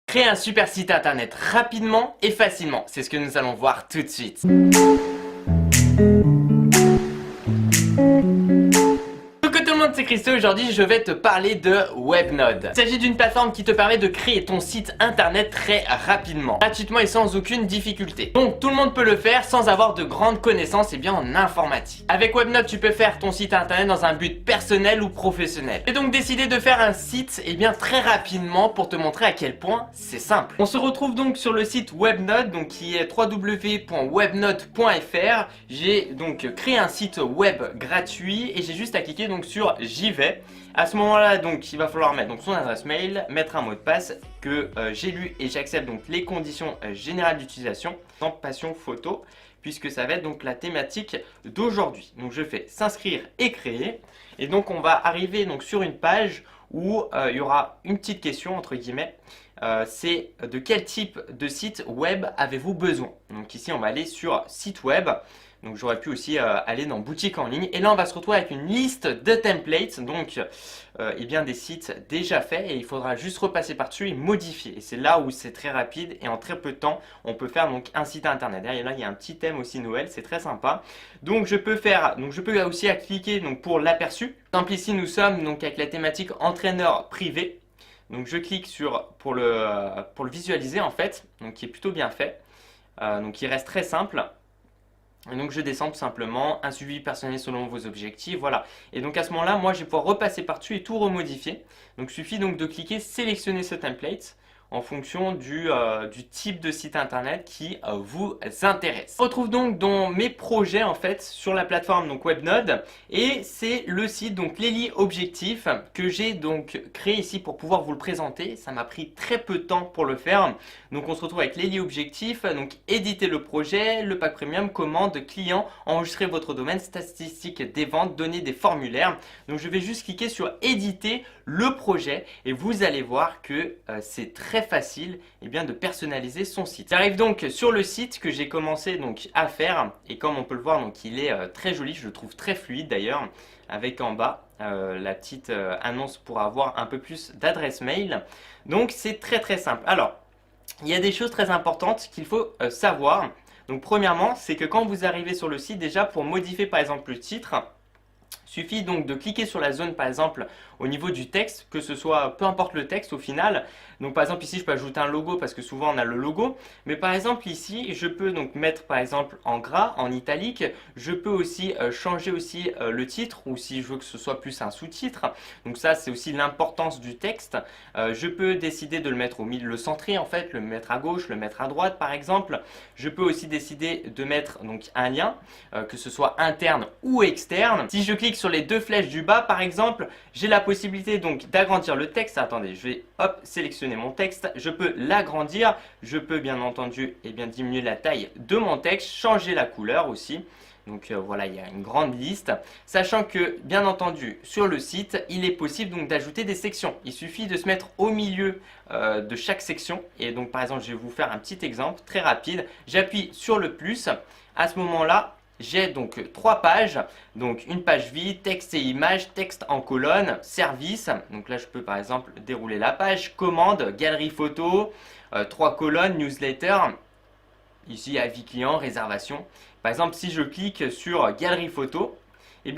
Créer un super site internet rapidement et facilement, c'est ce que nous allons voir tout de suite. Coucou tout le monde, c'est Christo. Aujourd'hui je vais te parler de Webnode. Il s'agit d'une plateforme qui te permet de créer ton site internet très rapidement, gratuitement et sans aucune difficulté. Donc tout le monde peut le faire sans avoir de grandes connaissances en informatique. Avec Webnode tu peux faire ton site internet dans un but personnel ou professionnel. J'ai donc décidé de faire un site très rapidement pour te montrer à quel point c'est simple. On se retrouve donc sur le site Webnode, donc qui est www.webnode.fr. J'ai donc créé un site web gratuit et j'ai juste à cliquer donc sur j'y vais. À ce moment là donc il va falloir mettre donc son adresse mail, mettre un mot de passe que j'ai lu et j'accepte donc les conditions générales d'utilisation en passion photo, puisque ça va être donc la thématique d'aujourd'hui. Donc je fais s'inscrire et créer, et donc on va arriver donc sur une page où il y aura une petite question entre guillemets. C'est de quel type de site web avez-vous besoin? Donc ici on va aller sur site web. Donc j'aurais pu aussi aller dans boutique en ligne, et là on va se retrouver avec une liste de templates, donc des sites déjà faits, et il faudra juste repasser par dessus et modifier. Et c'est là où c'est très rapide et en très peu de temps on peut faire donc un site internet. Et là il y a un petit thème aussi Noël, c'est très sympa. Donc je peux aussi cliquer donc pour l'aperçu. Par exemple ici nous sommes donc avec la thématique entraîneur privé. Donc je clique pour le visualiser en fait, donc qui est plutôt bien fait. Donc il reste très simple. Et donc je descends tout simplement, un suivi personnalisé selon vos objectifs, voilà. Et donc à ce moment-là, moi je vais pouvoir repasser par-dessus et tout remodifier. Donc il suffit donc de cliquer, sélectionner ce template en fonction du type de site internet qui vous intéresse. On retrouve donc dans mes projets en fait sur la plateforme donc Webnode, et c'est le site donc Lely Objectif que j'ai donc créé ici pour pouvoir vous le présenter. Ça m'a pris très peu de temps pour le faire. Donc on se retrouve avec Lely Objectif, donc éditer le projet, le pack premium, commande, client, enregistrer votre domaine, statistiques des ventes, donner des formulaires. Donc je vais juste cliquer sur éditer le projet et vous allez voir que c'est très facile de personnaliser son site. J'arrive donc sur le site que j'ai commencé donc à faire, et comme on peut le voir donc il est très joli, je le trouve très fluide d'ailleurs, avec en bas la petite annonce pour avoir un peu plus d'adresse mail. Donc c'est très simple. Alors il y a des choses très importantes qu'il faut savoir. Donc premièrement, c'est que quand vous arrivez sur le site, déjà pour modifier par exemple le titre, suffit donc de cliquer sur la zone par exemple au niveau du texte, que ce soit peu importe le texte au final. Donc par exemple ici je peux ajouter un logo parce que souvent on a le logo, mais par exemple ici je peux donc mettre par exemple en gras, en italique. Je peux aussi changer aussi le titre, ou si je veux que ce soit plus un sous-titre. Donc ça c'est aussi l'importance du texte. Je peux décider de le mettre au milieu, le centrer en fait, le mettre à gauche, le mettre à droite par exemple. Je peux aussi décider de mettre donc un lien, que ce soit interne ou externe. Si je clique sur les deux flèches du bas par exemple, j'ai la possibilité donc d'agrandir le texte. Attendez, je vais sélectionner mon texte, je peux l'agrandir, je peux bien entendu diminuer la taille de mon texte, changer la couleur aussi. Donc voilà, il y a une grande liste, sachant que bien entendu sur le site il est possible donc d'ajouter des sections. Il suffit de se mettre au milieu de chaque section, et donc par exemple je vais vous faire un petit exemple très rapide. J'appuie sur le plus, à ce moment là j'ai donc trois pages, donc une page vide, texte et images, texte en colonne, service. Donc là je peux par exemple dérouler la page, commande, galerie photo, trois colonnes, newsletter, ici avis client, réservation. Par exemple si je clique sur galerie photo,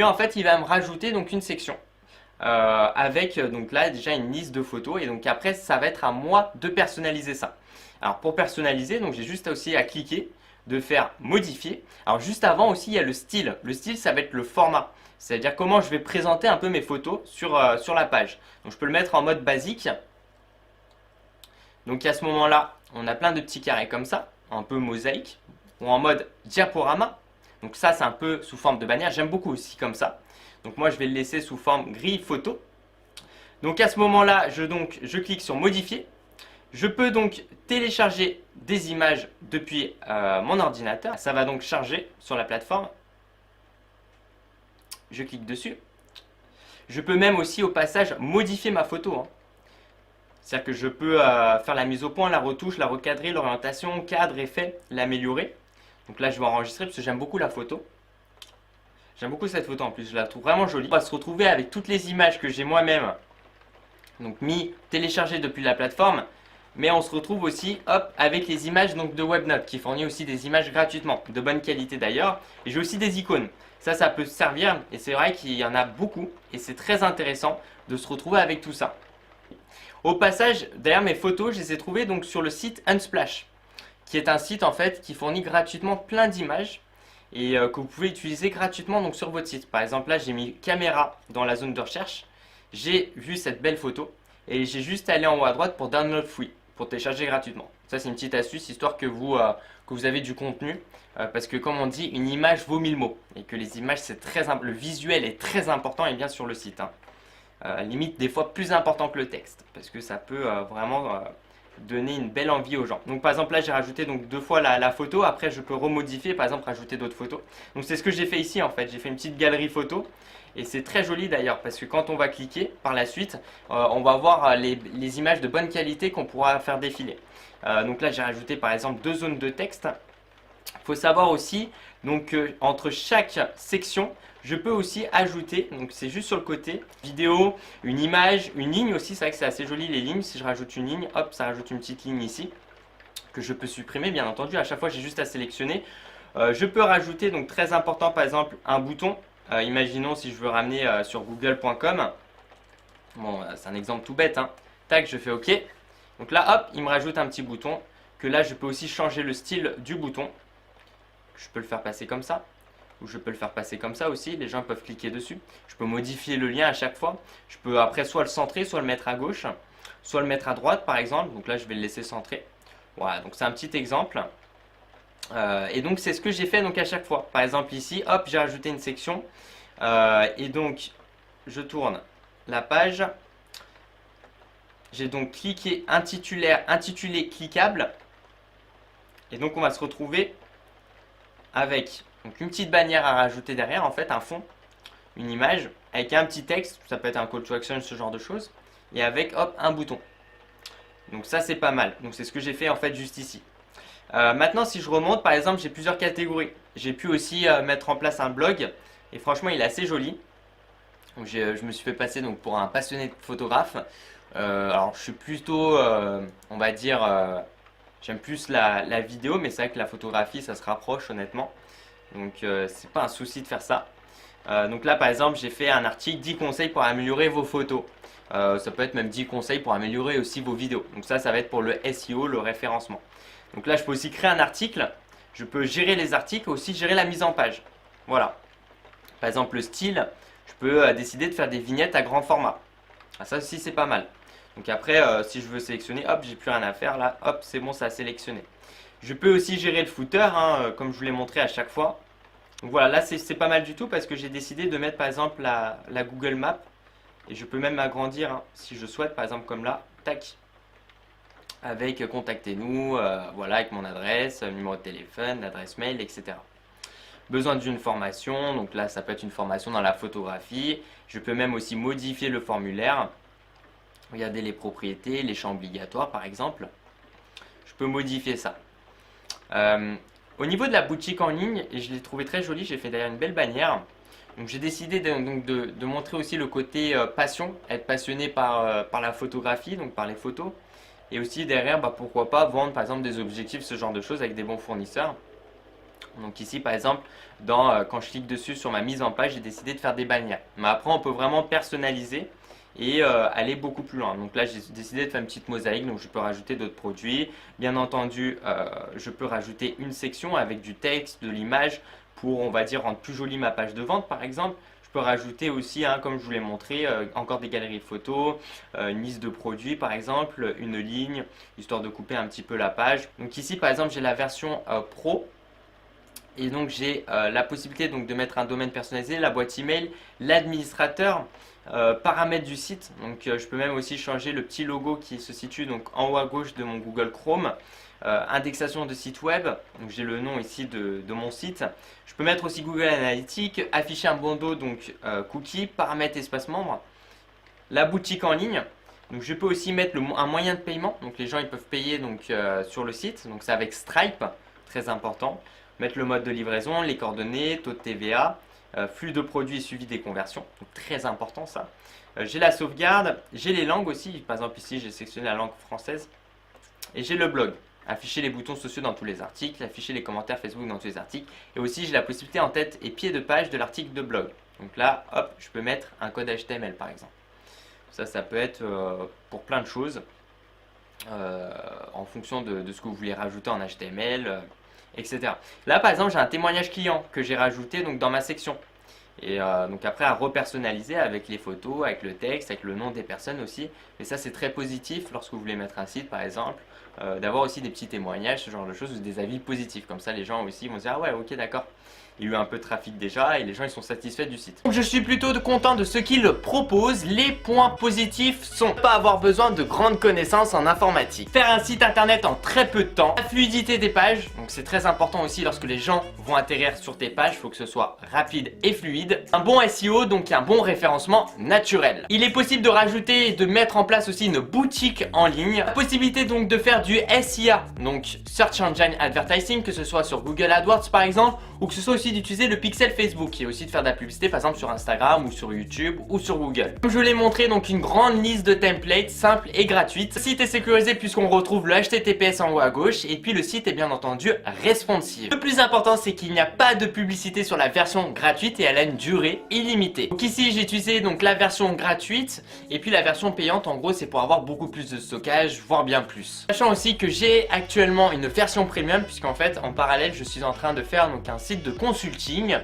en fait il va me rajouter donc une section avec donc là déjà une liste de photos, et donc après ça va être à moi de personnaliser ça. Alors pour personnaliser, donc j'ai juste aussi à cliquer, de faire modifier. Alors juste avant aussi il y a le style. Le style ça va être le format, c'est-à-dire comment je vais présenter un peu mes photos sur la page. Donc je peux le mettre en mode basique. Donc à ce moment là on a plein de petits carrés comme ça, un peu mosaïque, ou en mode diaporama. Donc ça c'est un peu sous forme de bannière, j'aime beaucoup aussi comme ça. Donc moi je vais le laisser sous forme grille photo. Donc à ce moment là je clique sur modifier. Je peux donc télécharger des images depuis mon ordinateur. Ça va donc charger sur la plateforme. Je clique dessus. Je peux même aussi au passage modifier ma photo. C'est-à-dire que je peux faire la mise au point, la retouche, la recadrer, l'orientation, cadre, effet, l'améliorer. Donc là je vais enregistrer parce que j'aime beaucoup la photo. J'aime beaucoup cette photo en plus, je la trouve vraiment jolie. On va se retrouver avec toutes les images que j'ai moi-même donc téléchargées depuis la plateforme. mais on se retrouve aussi hop, avec les images donc, de Webnote qui fournit aussi des images gratuitement, de bonne qualité d'ailleurs. Et j'ai aussi des icônes. Ça peut servir et c'est vrai qu'il y en a beaucoup et c'est très intéressant de se retrouver avec tout ça. Au passage, d'ailleurs mes photos, je les ai trouvées donc sur le site Unsplash, qui est un site en fait qui fournit gratuitement plein d'images et que vous pouvez utiliser gratuitement donc sur votre site. Par exemple là j'ai mis caméra dans la zone de recherche, j'ai vu cette belle photo et j'ai juste allé en haut à droite pour download free, pour télécharger gratuitement. Ça c'est une petite astuce histoire que vous avez du contenu parce que comme on dit une image vaut 1000 mots et que les images c'est très le visuel est très important et bien sur le site. Limite des fois plus important que le texte parce que ça peut vraiment donner une belle envie aux gens. Donc par exemple là j'ai rajouté donc 2 fois la photo, après je peux remodifier, par exemple rajouter d'autres photos. Donc c'est ce que j'ai fait ici en fait, j'ai fait une petite galerie photo et c'est très joli d'ailleurs parce que quand on va cliquer par la suite on va voir les images de bonne qualité qu'on pourra faire défiler. Donc là j'ai rajouté par exemple 2 zones de texte. Il faut savoir aussi donc entre chaque section je peux aussi ajouter, donc c'est juste sur le côté, vidéo, une image, une ligne aussi, c'est vrai que c'est assez joli les lignes, si je rajoute une ligne, hop, ça rajoute une petite ligne ici, que je peux supprimer bien entendu, à chaque fois j'ai juste à sélectionner. Je peux rajouter, donc très important par exemple, un bouton, imaginons si je veux ramener sur google.com, bon c'est un exemple tout bête, hein. Tac, je fais OK, donc là hop, il me rajoute un petit bouton, que là je peux aussi changer le style du bouton, je peux le faire passer comme ça. Ou je peux le faire passer comme ça aussi, les gens peuvent cliquer dessus. Je peux modifier le lien à chaque fois. Je peux après soit le centrer, soit le mettre à gauche, soit le mettre à droite par exemple. Donc là je vais le laisser centrer. Voilà, donc c'est un petit exemple. Et donc c'est ce que j'ai fait donc à chaque fois. Par exemple ici, hop, j'ai rajouté une section. Et donc je tourne la page. J'ai donc cliqué intitulé cliquable. Et donc on va se retrouver avec donc une petite bannière à rajouter derrière, en fait un fond, une image, avec un petit texte, ça peut être un call to action, ce genre de choses, et avec hop un bouton. Donc ça c'est pas mal, donc c'est ce que j'ai fait en fait juste ici. Maintenant si je remonte, par exemple j'ai plusieurs catégories. J'ai pu aussi mettre en place un blog, et franchement il est assez joli. Donc, je me suis fait passer donc, pour un passionné de photographe. Alors je suis plutôt, on va dire, j'aime plus la vidéo, mais c'est vrai que la photographie ça se rapproche honnêtement. Donc c'est pas un souci de faire ça. Donc là par exemple j'ai fait un article 10 conseils pour améliorer vos photos. Ça peut être même 10 conseils pour améliorer aussi vos vidéos. Donc ça va être pour le SEO, le référencement. Donc là je peux aussi créer un article. Je peux gérer les articles, aussi gérer la mise en page. Voilà. Par exemple le style, je peux décider de faire des vignettes à grand format. Ah, ça aussi c'est pas mal. Donc après si je veux sélectionner, hop j'ai plus rien à faire là, hop c'est bon ça a sélectionné. Je peux aussi gérer le footer, hein, comme je vous l'ai montré à chaque fois. Donc voilà, là c'est pas mal du tout parce que j'ai décidé de mettre par exemple la Google Map. Et je peux même agrandir hein, si je souhaite, par exemple comme là, tac. Avec contactez-nous, voilà, avec mon adresse, numéro de téléphone, adresse mail, etc. Besoin d'une formation, donc là ça peut être une formation dans la photographie. Je peux même aussi modifier le formulaire. Regardez les propriétés, les champs obligatoires par exemple. Je peux modifier ça. Au niveau de la boutique en ligne, et je l'ai trouvé très jolie, j'ai fait d'ailleurs une belle bannière. Donc j'ai décidé de montrer aussi le côté passion, être passionné par la photographie, donc par les photos. Et aussi derrière, pourquoi pas vendre par exemple des objectifs, ce genre de choses avec des bons fournisseurs. Donc ici par exemple, quand je clique dessus sur ma mise en page, j'ai décidé de faire des bannières. Mais après on peut vraiment personnaliser et aller beaucoup plus loin. Donc là j'ai décidé de faire une petite mosaïque, donc je peux rajouter d'autres produits. Bien entendu je peux rajouter une section avec du texte, de l'image pour on va dire rendre plus jolie ma page de vente par exemple. Je peux rajouter aussi, hein, comme je vous l'ai montré, encore des galeries de photos, une liste de produits par exemple, une ligne, histoire de couper un petit peu la page. Donc ici par exemple j'ai la version Pro. Et donc j'ai la possibilité donc, de mettre un domaine personnalisé, la boîte email, l'administrateur, paramètres du site. Donc je peux même aussi changer le petit logo qui se situe donc, en haut à gauche de mon Google Chrome. Indexation de site web, donc j'ai le nom ici de mon site. Je peux mettre aussi Google Analytics, afficher un bandeau donc cookie, paramètres espace membre. La boutique en ligne. Donc je peux aussi mettre un moyen de paiement. Donc les gens ils peuvent payer donc, sur le site. Donc c'est avec Stripe, très important. Mettre le mode de livraison, les coordonnées, taux de TVA, flux de produits suivi des conversions, donc très important ça. J'ai la sauvegarde, j'ai les langues aussi, par exemple ici j'ai sélectionné la langue française. Et j'ai le blog. Afficher les boutons sociaux dans tous les articles, afficher les commentaires Facebook dans tous les articles. Et aussi j'ai la possibilité en tête et pied de page de l'article de blog. Donc là, hop, je peux mettre un code HTML par exemple. Ça peut être pour plein de choses. En fonction de ce que vous voulez rajouter en HTML, etc. Là par exemple j'ai un témoignage client que j'ai rajouté donc, dans ma section. Et donc après à repersonnaliser avec les photos, avec le texte, avec le nom des personnes aussi. Et ça c'est très positif lorsque vous voulez mettre un site par exemple, d'avoir aussi des petits témoignages, ce genre de choses, ou des avis positifs. Comme ça les gens aussi vont se dire ah ouais ok d'accord. Il y a eu un peu de trafic déjà et les gens ils sont satisfaits du site. Donc je suis plutôt content de ce qu'ils proposent. Les points positifs sont pas avoir besoin de grandes connaissances en informatique, faire un site internet en très peu de temps, la fluidité des pages, donc c'est très important aussi lorsque les gens vont atterrir sur tes pages, il faut que ce soit rapide et fluide, un bon SEO, donc un bon référencement naturel. Il est possible de rajouter et de mettre en place aussi une boutique en ligne, la possibilité donc de faire du SEA, donc Search Engine Advertising, que ce soit sur Google AdWords par exemple, ou que ce soit aussi d'utiliser le pixel Facebook et aussi de faire de la publicité par exemple sur Instagram ou sur YouTube ou sur Google. Comme je l'ai montré, donc une grande liste de templates simple et gratuite. Le site est sécurisé puisqu'on retrouve le HTTPS en haut à gauche et puis le site est bien entendu responsive. Le plus important c'est qu'il n'y a pas de publicité sur la version gratuite et elle a une durée illimitée. Donc ici j'ai utilisé donc la version gratuite et puis la version payante en gros c'est pour avoir beaucoup plus de stockage voire bien plus. Sachant aussi que j'ai actuellement une version premium puisqu'en fait en parallèle je suis en train de faire donc un site de consulting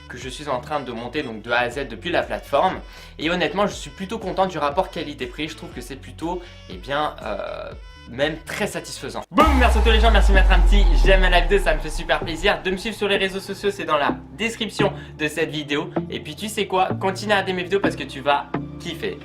que je suis en train de monter donc de A à Z depuis la plateforme et honnêtement je suis plutôt content du rapport qualité-prix. Je trouve que c'est plutôt même très satisfaisant. Boum, merci à tous les gens, merci de mettre un petit j'aime à la vidéo, ça me fait super plaisir. De me suivre sur les réseaux sociaux, c'est dans la description de cette vidéo. Et puis tu sais quoi, continue à regarder mes vidéos parce que tu vas kiffer.